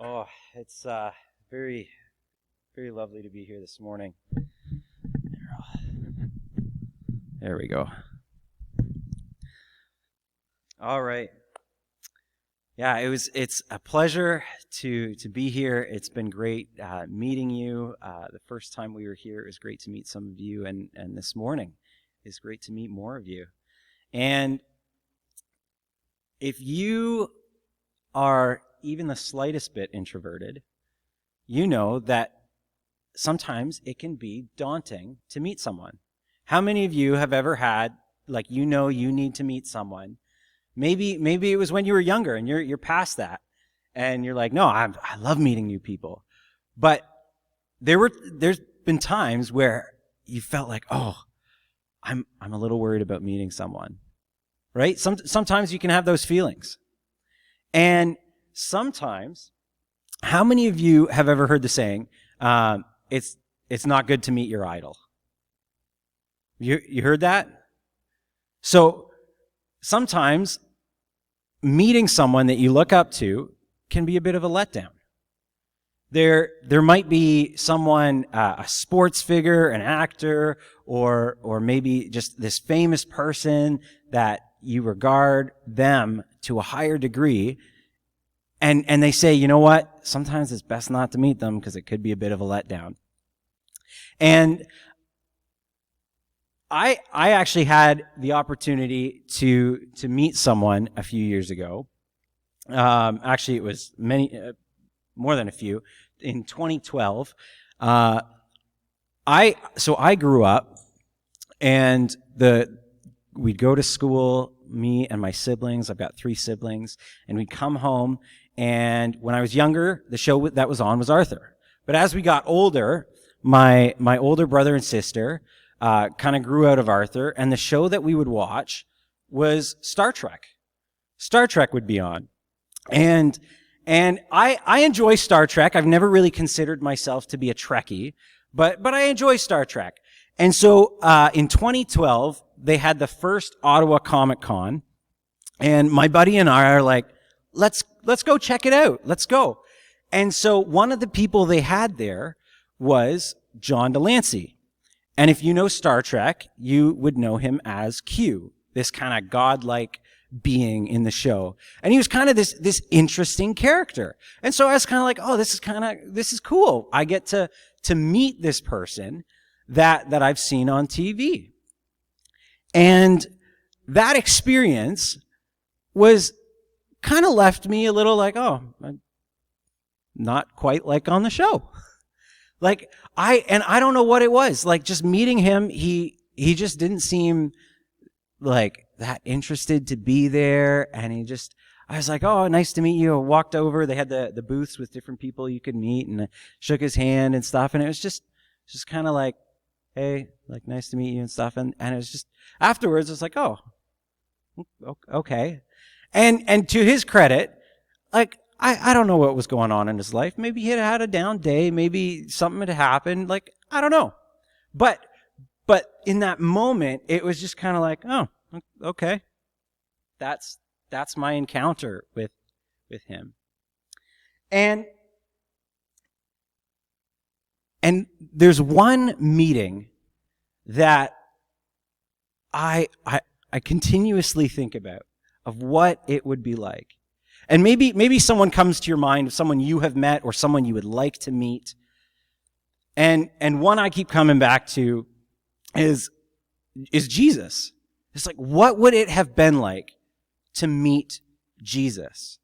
Oh, it's very, very lovely to be here this morning. There we go. All right. Yeah, it's a pleasure to be here. It's been great meeting you. The first time we were here, it was great to meet some of you, and this morning it's great to meet more of you. And if you are even the slightest bit introverted, you know that sometimes it can be daunting to meet someone. How many of you have ever had, you need to meet someone? Maybe it was when you were younger and you're past that, and you're like, no, I love meeting new people. But there's been times where you felt like, oh, I'm a little worried about meeting someone, right? Sometimes you can have those feelings. And sometimes, how many of you have ever heard the saying, it's not good to meet your idol? You heard that? So sometimes meeting someone that you look up to can be a bit of a letdown. There might be someone, a sports figure, an actor, or maybe just this famous person that you regard them to a higher degree, and they say, you know what, sometimes it's best not to meet them because it could be a bit of a letdown. And I actually had the opportunity to meet someone a few years ago. Actually, it was more than a few. In 2012, I grew up, and we'd go to school, me and my siblings. I've got 3 siblings, and we'd come home. And when I was younger, the show that was on was Arthur. But as we got older, my older brother and sister kind of grew out of Arthur, and the show that we would watch was Star Trek. Star Trek would be on. And I enjoy Star Trek. I've never really considered myself to be a Trekkie, but I enjoy Star Trek. And so in 2012, they had the first Ottawa Comic Con, and my buddy and I are like, let's go check it out. Let's go. And so one of the people they had there was John Delancey. And if you know Star Trek, you would know him as Q, this kind of godlike being in the show. And he was kind of this interesting character. And so I was kind of like, oh, this is cool. I get to meet this person that I've seen on TV. And that experience was kind of left me a little like, oh, I'm not quite like on the show. I don't know what it was. Just meeting him, he just didn't seem like that interested to be there. And I was like, oh, nice to meet you. I walked over. They had the booths with different people you could meet, and I shook his hand and stuff. And it was just kind of like, hey, nice to meet you and stuff. And it was just, afterwards, it's like, oh, okay. And to his credit, I don't know what was going on in his life. Maybe he had a down day. Maybe something had happened. I don't know. But in that moment, it was just kind of like, oh, okay. That's my encounter with him. And there's one meeting that I continuously think about of what it would be like. And maybe someone comes to your mind, someone you have met or someone you would like to meet. And one I keep coming back to is Jesus. It's like, what would it have been like to meet Jesus?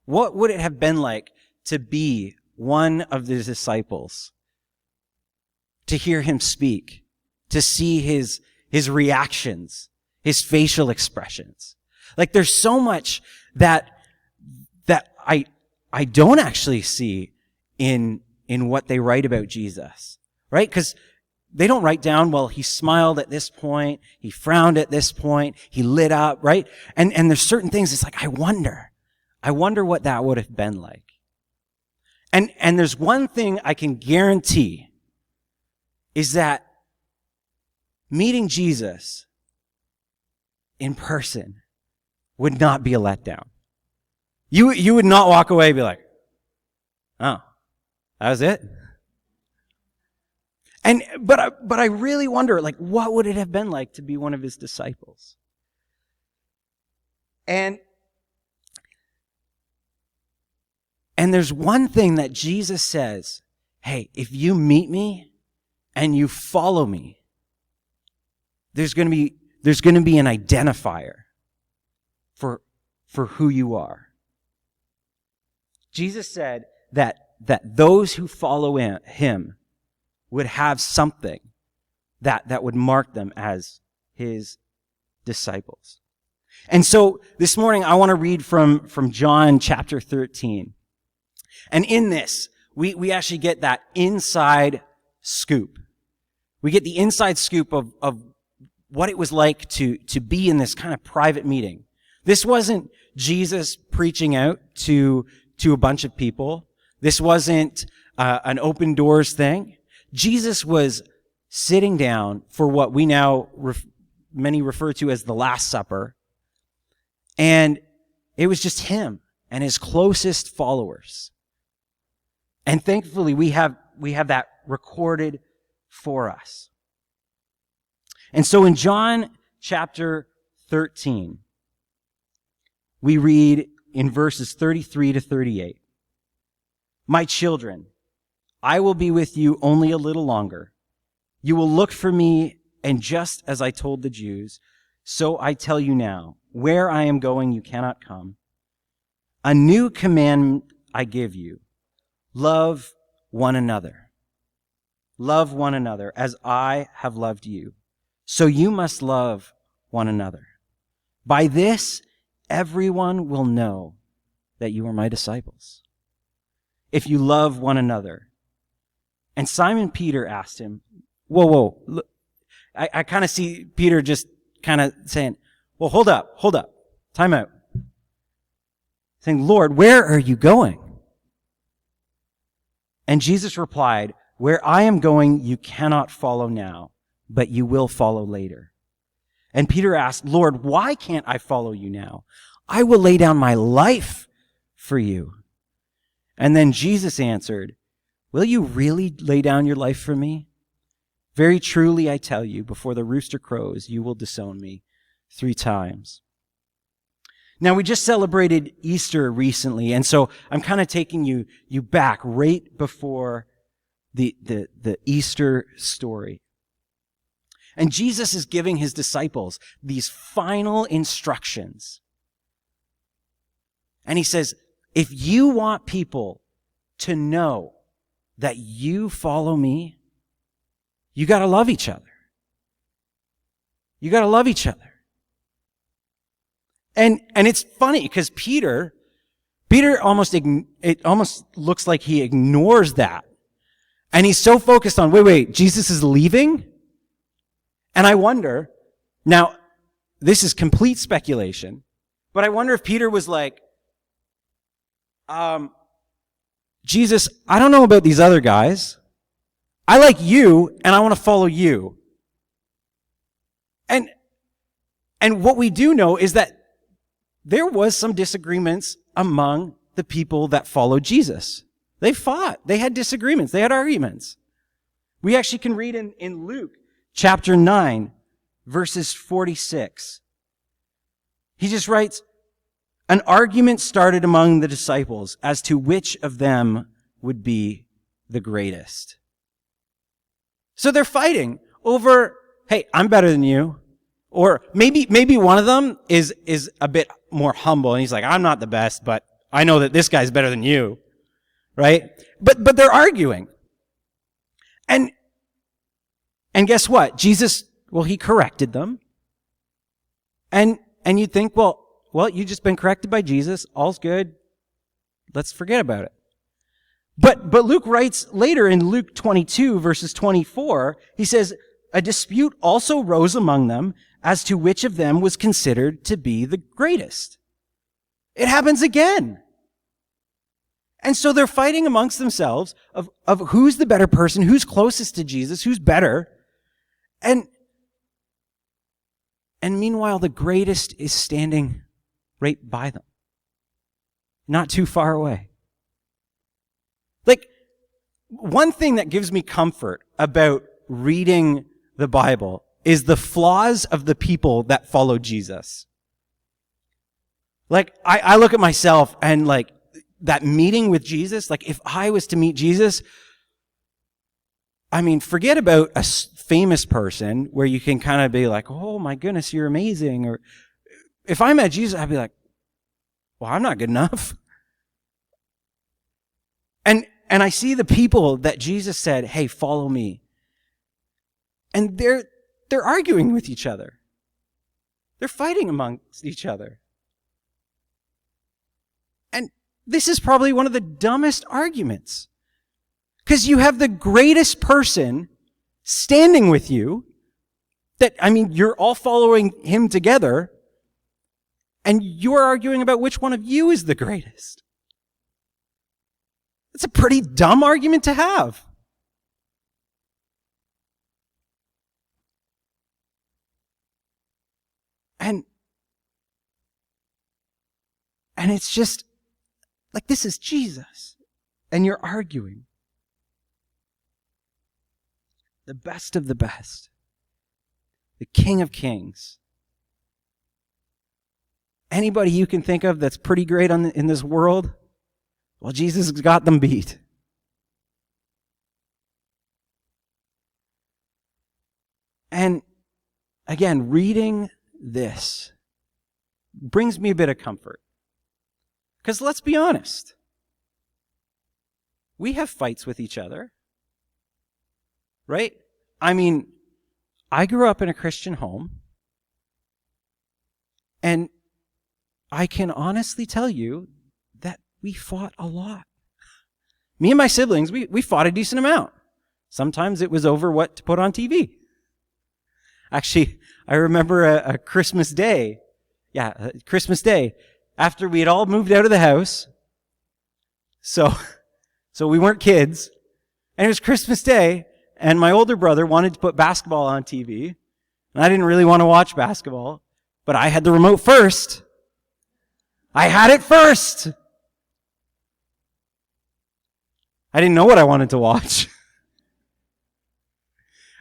What would it have been like to be one of the disciples? To hear him speak, to see his reactions, his facial expressions. There's so much that I don't actually see in what they write about Jesus, right? Because they don't write down, well, he smiled at this point, he frowned at this point, he lit up, right? And there's certain things, it's like, I wonder what that would have been like. And there's one thing I can guarantee, is that meeting Jesus in person would not be a letdown. You would not walk away and be like, Oh, that was it? But I really wonder, like, what would it have been like to be one of his disciples? And there's one thing that Jesus says, hey, if you meet me and you follow me, there's going to be an identifier for who you are. Jesus said that those who follow him would have something that would mark them as his disciples. And so this morning I want to read from John chapter 13. And in this, we actually get that inside scoop. We get the inside scoop of what it was like to be in this kind of private meeting. This wasn't Jesus preaching out to a bunch of people. This wasn't an open doors thing. Jesus was sitting down for what we now many refer to as the Last Supper. And it was just him and his closest followers. And thankfully we have that recorded for us. And so in John chapter 13, we read in verses 33 to 38, "My children, I will be with you only a little longer. You will look for me, and just as I told the Jews, so I tell you now, where I am going you cannot come. A new commandment I give you, love one another. Love one another as I have loved you. So you must love one another. By this, everyone will know that you are my disciples, if you love one another." And Simon Peter asked him, whoa, look, I kind of see Peter just kind of saying, well, hold up, time out. Saying, "Lord, where are you going?" And Jesus replied, "Where I am going, you cannot follow now, but you will follow later." And Peter asked, "Lord, why can't I follow you now? I will lay down my life for you." And then Jesus answered, "Will you really lay down your life for me? Very truly, I tell you, before the rooster crows, you will disown me 3 times. Now, we just celebrated Easter recently, and so I'm kind of taking you back right before the Easter story. And Jesus is giving his disciples these final instructions. And he says, if you want people to know that you follow me, you got to love each other. You got to love each other. And it's funny because Peter it almost looks like he ignores that. And he's so focused on, wait, Jesus is leaving? And I wonder, now, this is complete speculation, but I wonder if Peter was like, Jesus, I don't know about these other guys. I like you, and I want to follow you. And what we do know is that there was some disagreements among the people that followed Jesus. They fought. They had disagreements. They had arguments. We actually can read in Luke chapter 9, verses 46. He just writes, an argument started among the disciples as to which of them would be the greatest. So they're fighting over, hey, I'm better than you. Or maybe one of them is a bit more humble and he's like, I'm not the best, but I know that this guy's better than you. Right? But they're arguing. And guess what? Jesus, he corrected them. And you'd think, well, you've just been corrected by Jesus. All's good. Let's forget about it. But Luke writes later in Luke 22 verses 24, he says, a dispute also rose among them as to which of them was considered to be the greatest. It happens again. And so they're fighting amongst themselves of who's the better person, who's closest to Jesus, who's better. And meanwhile, the greatest is standing right by them, not too far away. Like, one thing that gives me comfort about reading the Bible is the flaws of the people that follow Jesus. Like, I look at myself and like, that meeting with Jesus, like if I was to meet Jesus, I mean, forget about a famous person where you can kind of be like, oh my goodness, you're amazing. Or if I met Jesus, I'd be like, well, I'm not good enough. And I see the people that Jesus said, hey, follow me. And they're arguing with each other. They're fighting amongst each other. And this is probably one of the dumbest arguments. Because you have the greatest person standing with you you're all following him together, and you're arguing about which one of you is the greatest. It's a pretty dumb argument to have. And it's just like, this is Jesus, and you're arguing. The best of the best. The King of Kings. Anybody you can think of that's pretty great in this world, well, Jesus has got them beat. And again, reading this brings me a bit of comfort. Because let's be honest, we have fights with each other, right? I mean, I grew up in a Christian home, and I can honestly tell you that we fought a lot. Me and my siblings, we fought a decent amount. Sometimes it was over what to put on TV. Actually, I remember a Christmas Day. Yeah, Christmas Day. After we had all moved out of the house. So we weren't kids. And it was Christmas Day, and my older brother wanted to put basketball on TV. And I didn't really want to watch basketball, but I had the remote first. I had it first. I didn't know what I wanted to watch.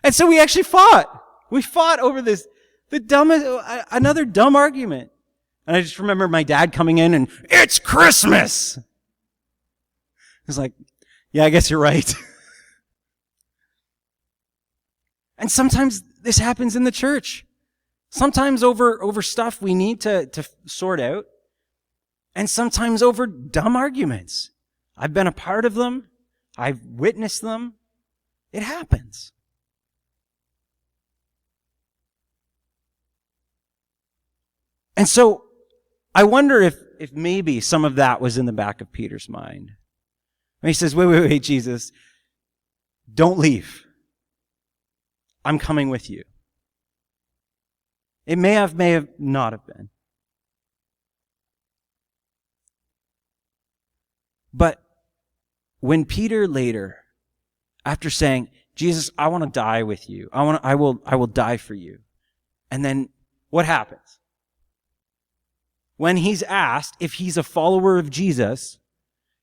And so we actually fought. We fought over this, another dumb argument. And I just remember my dad coming in and, it's Christmas! I was like, yeah, I guess you're right. And sometimes this happens in the church. Sometimes over stuff we need to sort out. And sometimes over dumb arguments. I've been a part of them. I've witnessed them. It happens. And so I wonder if maybe some of that was in the back of Peter's mind. And he says, wait, Jesus, don't leave. I'm coming with you. It may have not have been. But when Peter later, after saying, Jesus, I want to die with you. I will die for you. And then what happens? When he's asked if he's a follower of Jesus,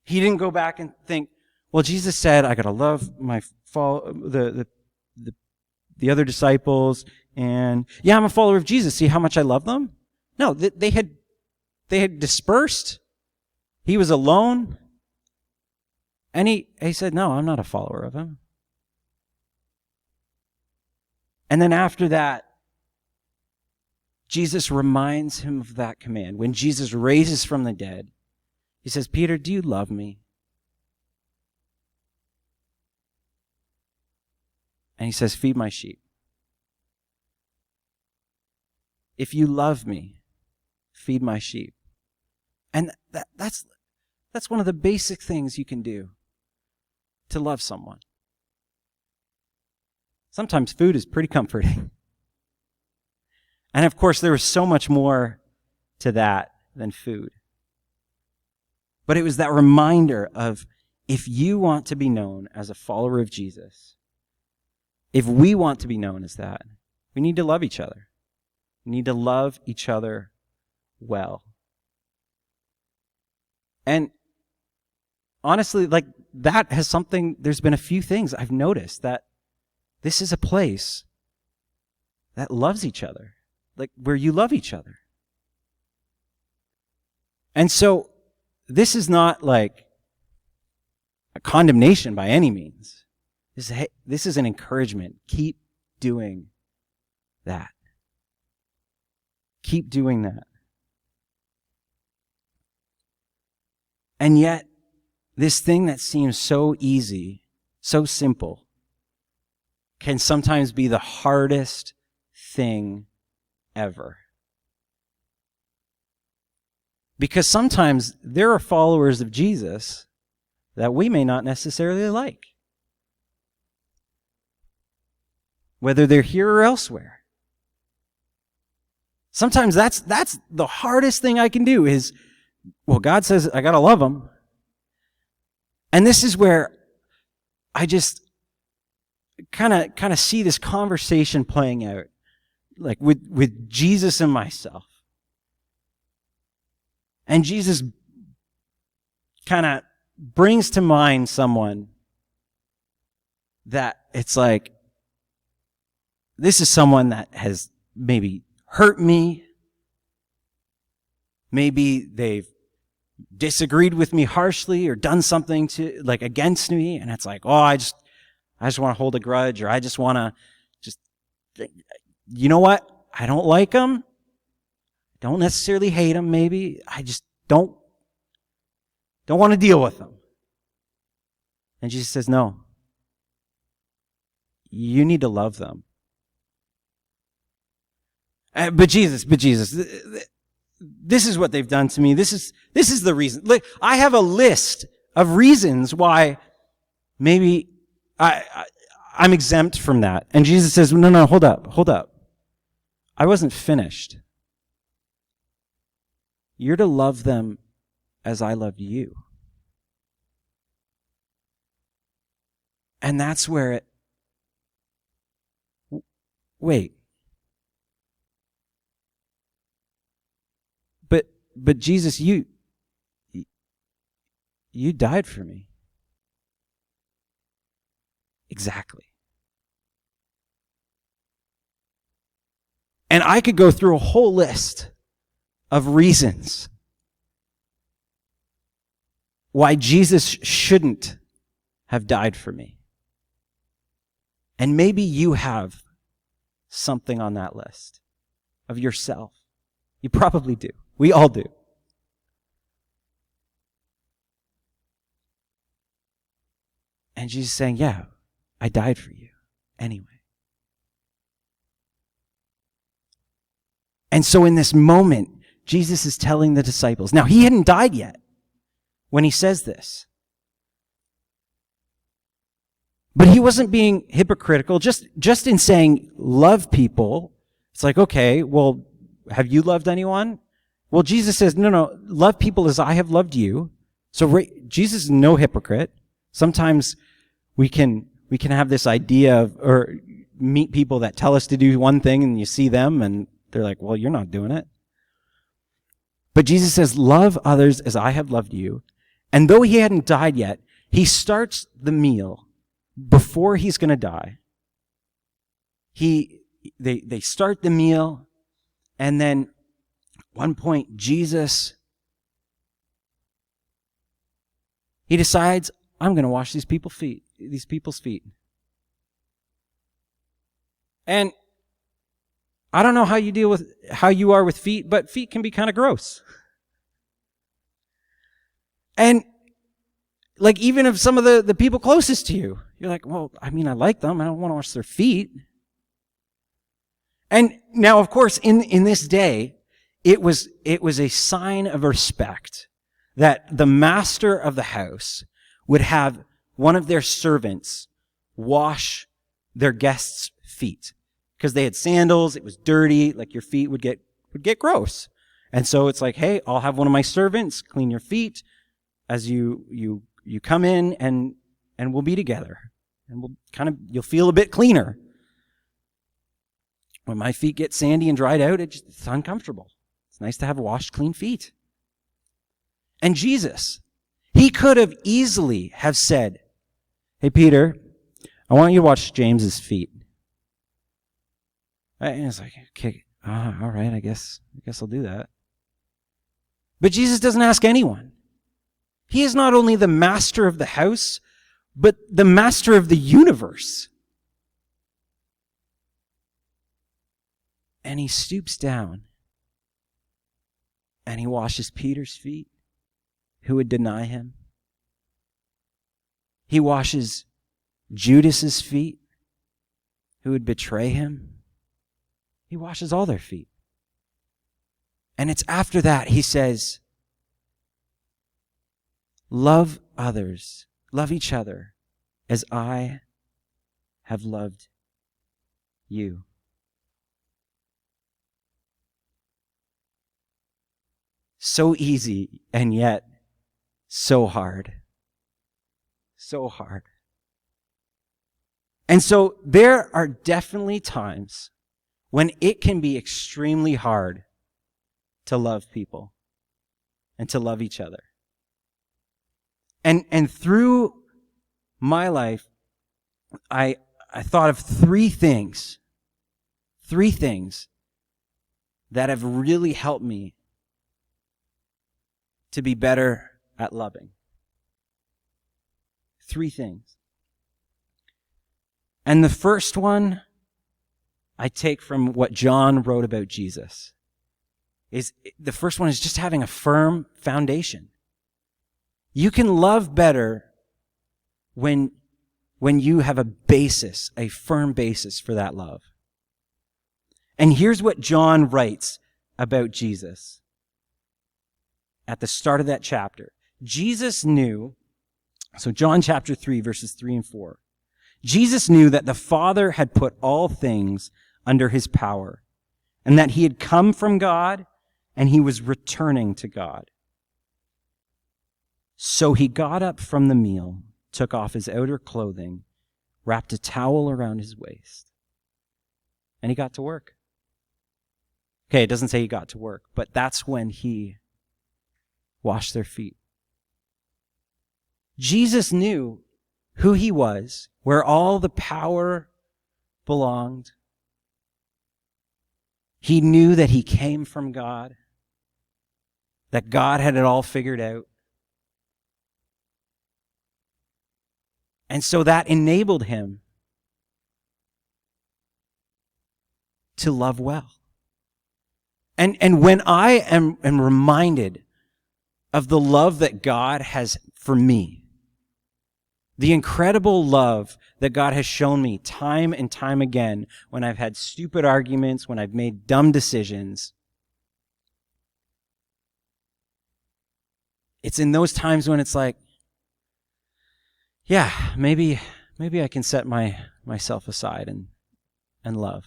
he didn't go back and think, well, Jesus said I got to love the other disciples, and yeah, I'm a follower of Jesus. See how much I love them? No, they had dispersed. He was alone. And he said, no, I'm not a follower of him. And then after that, Jesus reminds him of that command. When Jesus raises from the dead, he says, Peter, do you love me? And he says, feed my sheep. If you love me, feed my sheep. And that's one of the basic things you can do to love someone. Sometimes food is pretty comforting. And of course, there was so much more to that than food. But it was that reminder of, if you want to be known as a follower of Jesus, if we want to be known as that, we need to love each other. We need to love each other well. And honestly, like, there's been a few things I've noticed that this is a place that loves each other, like where you love each other. And so this is not like a condemnation by any means. This is an encouragement. Keep doing that. Keep doing that. And yet, this thing that seems so easy, so simple, can sometimes be the hardest thing ever. Because sometimes there are followers of Jesus that we may not necessarily like, whether they're here or elsewhere. Sometimes that's the hardest thing I can do is, well, God says I gotta love them. And this is where I just kind of see this conversation playing out, like with Jesus and myself. And Jesus kind of brings to mind someone that it's like, this is someone that has maybe hurt me. Maybe they've disagreed with me harshly or done something to like against me. And it's like, oh, I just want to hold a grudge, or I just want to you know what? I don't like them. Don't necessarily hate them, maybe. I just don't want to deal with them. And Jesus says, no. You need to love them. But Jesus, this is what they've done to me. This is the reason. I have a list of reasons why maybe I'm exempt from that. And Jesus says, no, hold up. I wasn't finished. You're to love them as I loved you. And that's where wait. But Jesus, you died for me. Exactly. And I could go through a whole list of reasons why Jesus shouldn't have died for me. And maybe you have something on that list of yourself. You probably do. We all do. And Jesus is saying, yeah, I died for you anyway. And so in this moment, Jesus is telling the disciples, now he hadn't died yet when he says this. But he wasn't being hypocritical, just in saying love people. It's like, okay, well, have you loved anyone? Well, Jesus says, no, love people as I have loved you. So Jesus is no hypocrite. Sometimes we can have this idea of, or meet people that tell us to do one thing and you see them and they're like, well, you're not doing it. But Jesus says, love others as I have loved you. And though he hadn't died yet, he starts the meal before he's going to die. They start the meal, and then at one point, Jesus, he decides, I'm going to wash these people's feet. And I don't know how you are with feet, but feet can be kind of gross. And like even if some of the people closest to you, you're like, well, I mean, I like them. I don't want to wash their feet. And now, of course, in this day, it was a sign of respect that the master of the house would have one of their servants wash their guests' feet. Because they had sandals, it was dirty, like your feet would get gross. And so it's like, hey, I'll have one of my servants clean your feet as you come in and we'll be together. And you'll feel a bit cleaner. When my feet get sandy and dried out, it's uncomfortable. It's nice to have washed, clean feet. And Jesus, He could have easily have said, hey, Peter, I want you to watch James's feet. And it's like, okay, all right, I guess I'll do that. But Jesus doesn't ask anyone. He is not only the master of the house, but the master of the universe. And he stoops down and he washes Peter's feet, who would deny him. He washes Judas's feet, who would betray him. He washes all their feet. And it's after that he says, love others, love each other as I have loved you. So easy and yet so hard. So hard. And so there are definitely times when it can be extremely hard to love people and to love each other. And through my life, I thought of three things that have really helped me to be better at loving. Three things. And the first one I take from what John wrote about Jesus. The first one is just having a firm foundation. You can love better when you have a basis, a firm basis for that love. And here's what John writes about Jesus at the start of that chapter. Jesus knew, so John chapter 3, verses 3 and 4. Jesus knew that the Father had put all things under his power, and that he had come from God, and he was returning to God. So he got up from the meal, took off his outer clothing, wrapped a towel around his waist, and he got to work. Okay, it doesn't say he got to work, but that's when he washed their feet. Jesus knew who he was, where all the power belonged. He knew that he came from God, that God had it all figured out. And so that enabled him to love well. And when I am reminded of the love that God has for me, the incredible love that God has shown me time and time again when I've had stupid arguments, when I've made dumb decisions, it's in those times when it's like, yeah, maybe I can set myself aside and love.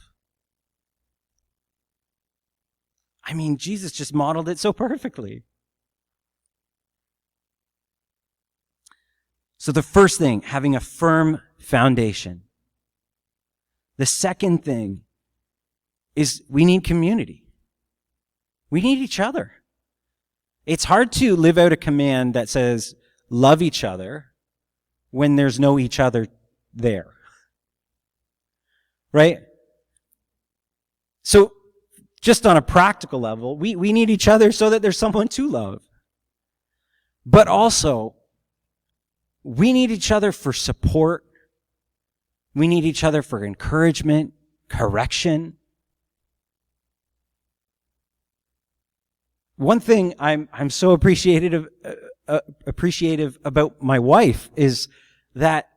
I mean, Jesus just modeled it so perfectly. So the first thing, having a firm foundation. The second thing is we need community. We need each other. It's hard to live out a command that says, love each other, when there's no each other there. Right? So, just on a practical level, we need each other so that there's someone to love. But also, we need each other for support. We need each other for encouragement, correction. One thing I'm so appreciative about my wife is that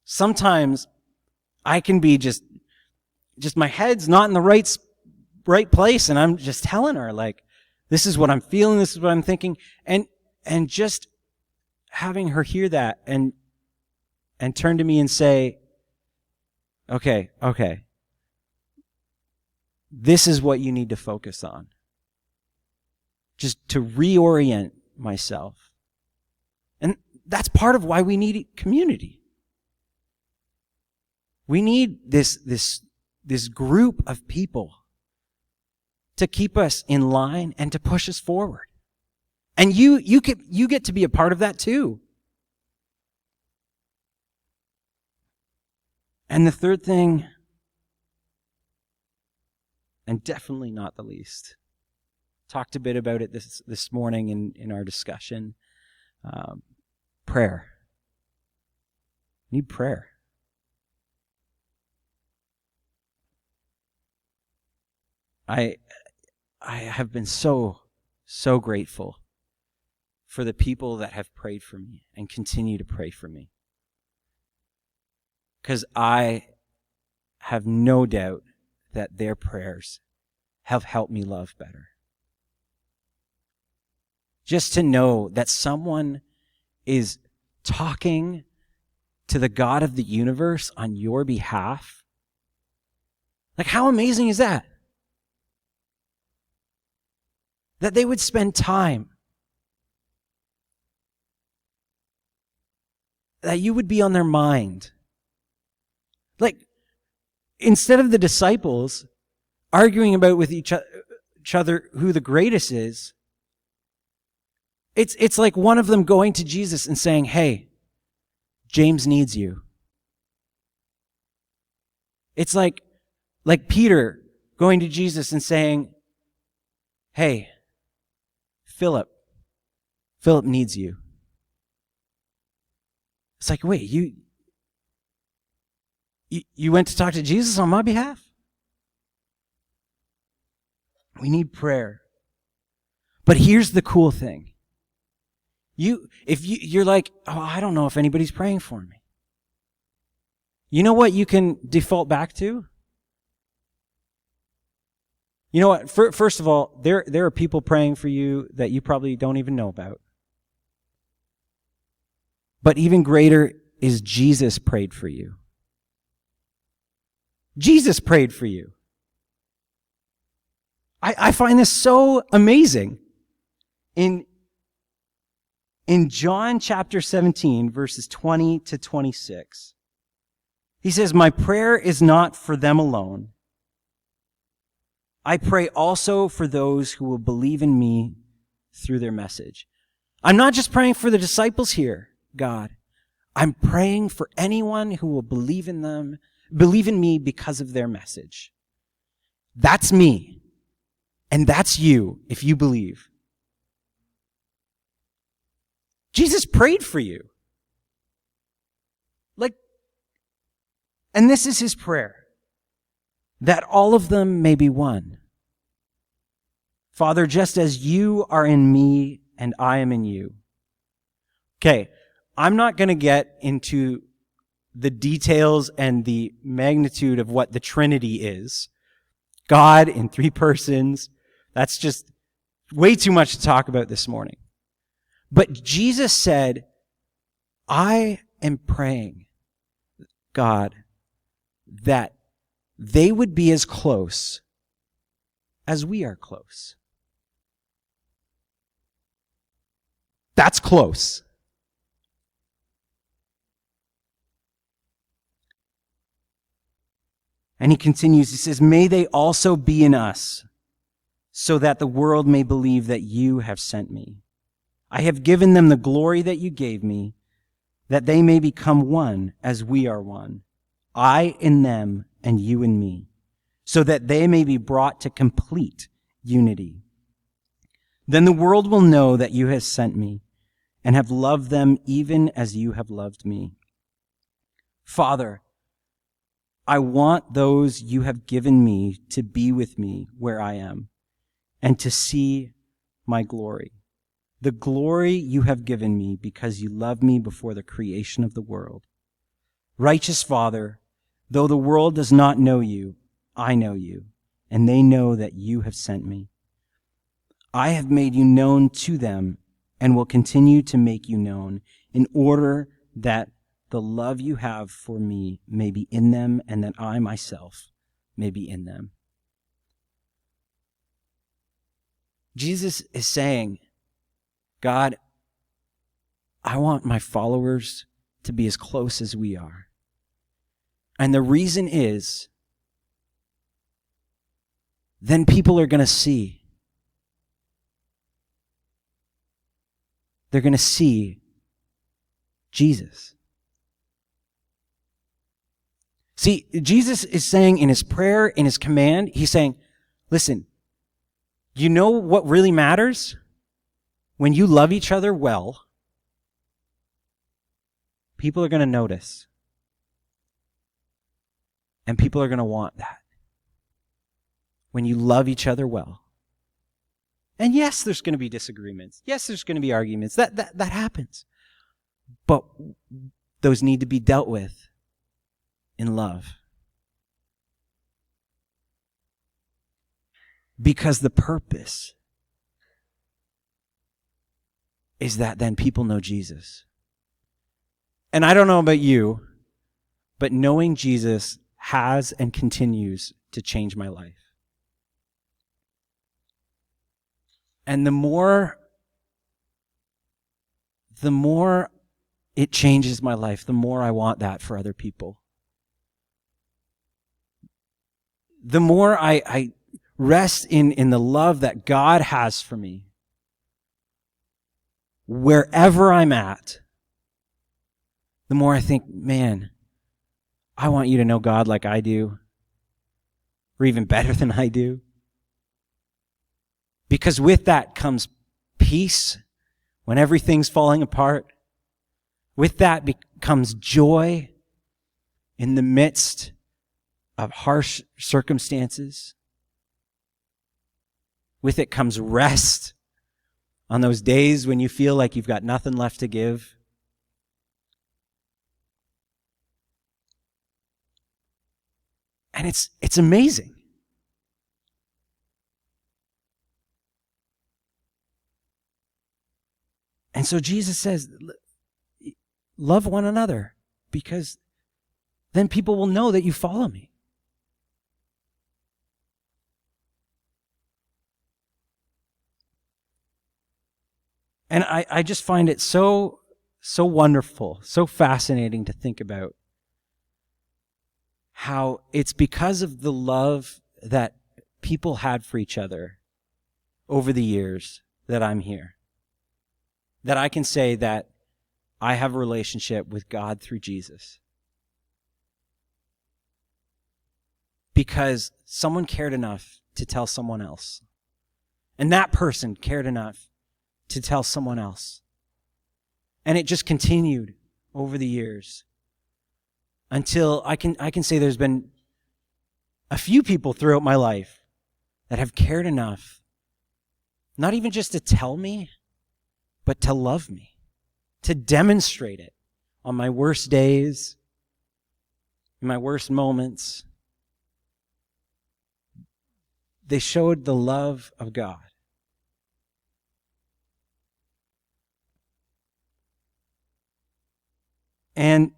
sometimes I can be just my head's not in the right place, and I'm just telling her, like, this is what I'm feeling, this is what I'm thinking, and just having her hear that and turn to me and say, okay, this is what you need to focus on. Just to reorient myself. And that's part of why we need community. We need this group of people to keep us in line and to push us forward. And you get to be a part of that too. And the third thing, and definitely not the least, talked a bit about it this morning in our discussion, prayer. You need prayer. I have been so grateful for the people that have prayed for me and continue to pray for me. Because I have no doubt that their prayers have helped me love better. Just to know that someone is talking to the God of the universe on your behalf. Like, how amazing is that? That they would spend time. That you would be on their mind. Like, instead of the disciples arguing about with each other who the greatest is, it's like one of them going to Jesus and saying, hey, James needs you. It's like Peter going to Jesus and saying, hey, Philip needs you. It's like, wait, you went to talk to Jesus on my behalf? We need prayer. But here's the cool thing. You're like, oh, I don't know if anybody's praying for me. You know what you can default back to? You know what? First of all, there are people praying for you that you probably don't even know about. But even greater is Jesus prayed for you. Jesus prayed for you. I find this so amazing. In John chapter 17, verses 20 to 26, he says, my prayer is not for them alone. I pray also for those who will believe in me through their message. I'm not just praying for the disciples here, God. I'm praying for anyone who will believe in me because of their message. That's me. And that's you, if you believe. Jesus prayed for you. And this is his prayer. That all of them may be one. Father, just as you are in me and I am in you. Okay, I'm not going to get into the details and the magnitude of what the Trinity is. God in three persons. That's just way too much to talk about this morning. But Jesus said, I am praying, God, that they would be as close as we are close. That's close. And he continues, he says, may they also be in us, so that the world may believe that you have sent me. I have given them the glory that you gave me, that they may become one as we are one. I in them and you in me, so that they may be brought to complete unity. Then the world will know that you have sent me and have loved them even as you have loved me. Father, I want those you have given me to be with me where I am and to see my glory, the glory you have given me because you loved me before the creation of the world. Righteous Father, though the world does not know you, I know you, and they know that you have sent me. I have made you known to them and will continue to make you known in order that the love you have for me may be in them and that I myself may be in them. Jesus is saying, God, I want my followers to be as close as we are. And the reason is, then people are going to see they're going to see Jesus. See, Jesus is saying in his prayer, in his command, he's saying, listen, you know what really matters? When you love each other well, people are going to notice. And people are going to want that. When you love each other well. And yes, there's going to be disagreements. Yes, there's going to be arguments. That happens. But those need to be dealt with in love. Because the purpose is that then people know Jesus. And I don't know about you, but knowing Jesus has and continues to change my life. And the more it changes my life, the more I want that for other people. The more I rest in the love that God has for me, wherever I'm at, the more I think, man, I want you to know God like I do, or even better than I do. Because with that comes peace when everything's falling apart. With that comes joy in the midst of harsh circumstances. With it comes rest on those days when you feel like you've got nothing left to give. And it's amazing. And so Jesus says, love one another, because then people will know that you follow me. And I just find it so wonderful, so fascinating to think about how it's because of the love that people had for each other over the years that I'm here. That I can say that I have a relationship with God through Jesus. Because someone cared enough to tell someone else. And that person cared enough to tell someone else. And it just continued over the years. Until I can say there's been a few people throughout my life that have cared enough, not even just to tell me, but to love me, to demonstrate it on my worst days, in my worst moments. They showed the love of God. And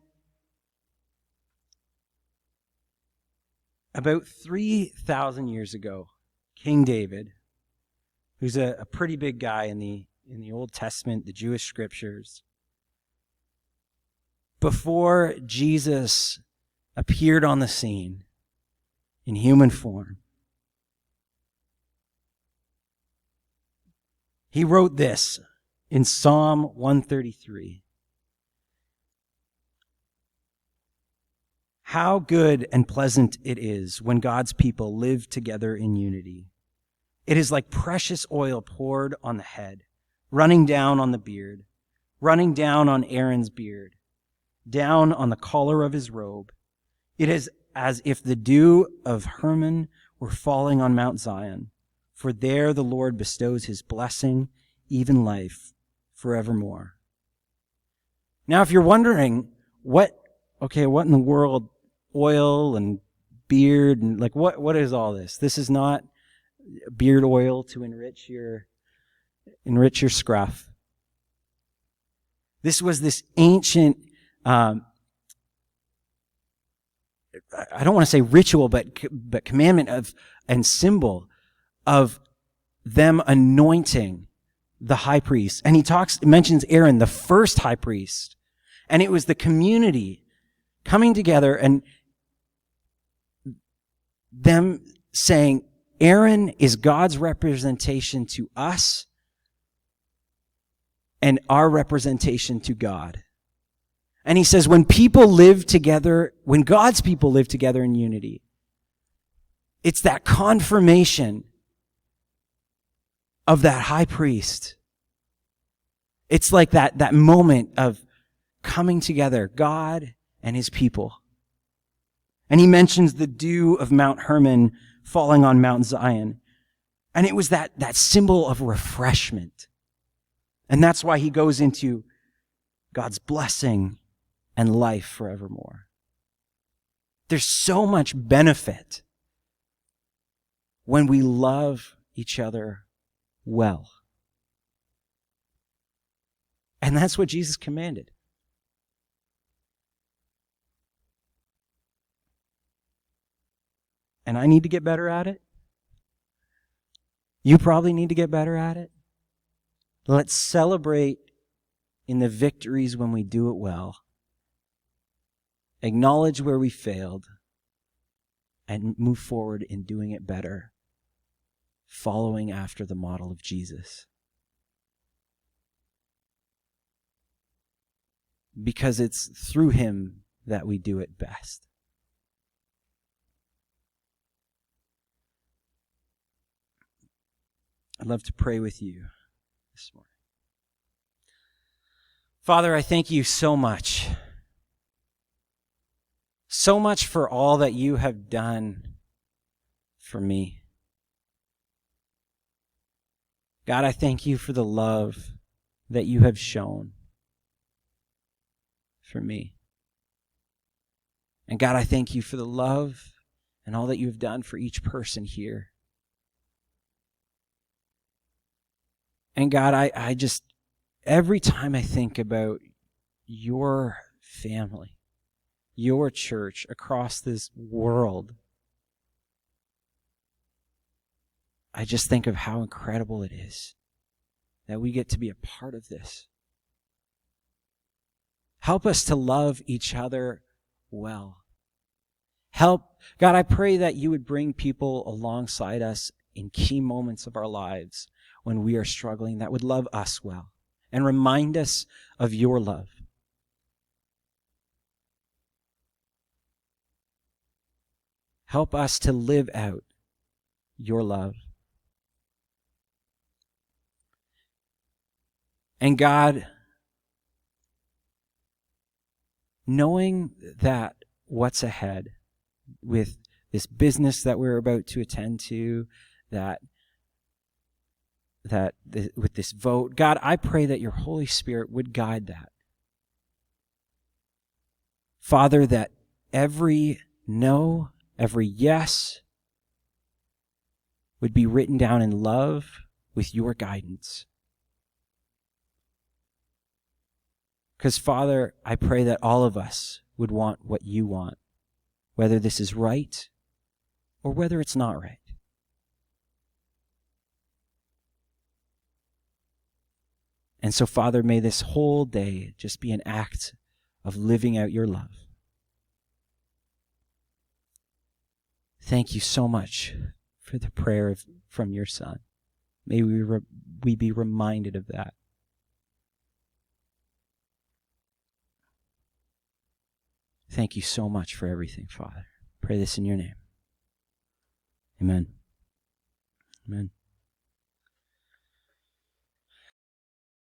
about 3,000 years ago, King David, who's a pretty big guy in the Old Testament, the Jewish scriptures, before Jesus appeared on the scene in human form, he wrote this in Psalm 133. How good and pleasant it is when God's people live together in unity. It is like precious oil poured on the head, running down on the beard, running down on Aaron's beard, down on the collar of his robe. It is as if the dew of Hermon were falling on Mount Zion, for there the Lord bestows his blessing, even life, forevermore. Now, if you're wondering, what in the world, oil and beard, and like what is all this? This is not beard oil to enrich your scruff. This was this ancient, I don't want to say ritual, but commandment of and symbol of them anointing the high priest. And he mentions Aaron, the first high priest. And it was the community coming together and them saying, Aaron is God's representation to us, and our representation to God. And he says when people live together, when God's people live together in unity, it's that confirmation of that high priest. It's like that moment of coming together, God and his people. And he mentions the dew of Mount Hermon falling on Mount Zion. And it was that symbol of refreshment. And that's why he goes into God's blessing and life forevermore. There's so much benefit when we love each other well. And that's what Jesus commanded. And I need to get better at it. You probably need to get better at it. Let's celebrate in the victories when we do it well. Acknowledge where we failed and move forward in doing it better, following after the model of Jesus. Because it's through him that we do it best. I'd love to pray with you this morning. Father, I thank you so much. So much for all that you have done for me. God, I thank you for the love that you have shown for me. And God, I thank you for the love and all that you have done for each person here. And God, I just, every time I think about your family, your church across this world, I just think of how incredible it is that we get to be a part of this. Help us to love each other well. God, I pray that you would bring people alongside us in key moments of our lives when we are struggling that would love us well and remind us of your love. Help us to live out your love. And God, knowing that what's ahead with this business that we're about to attend to, with this vote, God, I pray that your Holy Spirit would guide that. Father, that every no, every yes would be written down in love with your guidance. Because, Father, I pray that all of us would want what you want, whether this is right or whether it's not right. And so, Father, may this whole day just be an act of living out your love. Thank you so much for the prayer from your Son. May we be reminded of that. Thank you so much for everything, Father. Pray this in your name. Amen. Amen.